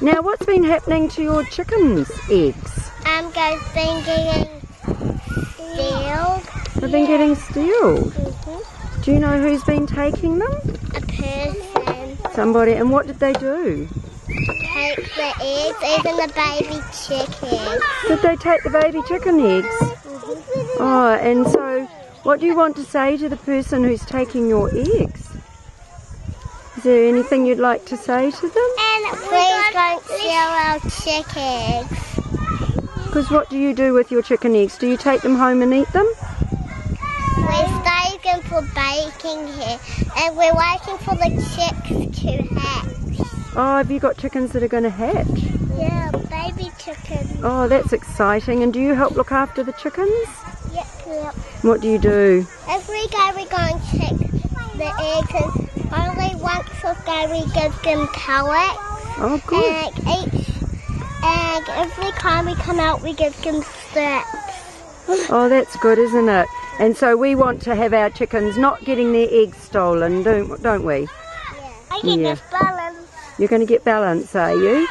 Now, what's been happening to your chickens' eggs? They've been getting stealed. They've been getting stealed. Mm-hmm. Do you know who's been taking them? A person. Somebody. And what did they do? Take the eggs, even the baby chicken. Did they take the baby chicken eggs? Mm-hmm. Oh, and so what do you want to say to the person who's taking your eggs? Is there anything you'd like to say to them? And please don't steal our chickens. Because what do you do with your chicken eggs? Do you take them home and eat them? We save them for baking here, and we're waiting for the chicks to hatch. Oh, have you got chickens that are going to hatch? Yeah, baby chickens. Oh, that's exciting. And do you help look after the chickens? Yep. What do you do? Every day we go and check the eggs, and only once a day we give them pellets. Oh, good. And every time we come out, we give them scraps. Oh, that's good, isn't it? And so we want to have our chickens not getting their eggs stolen, don't we? I get this balance. You're going to get balance, are you?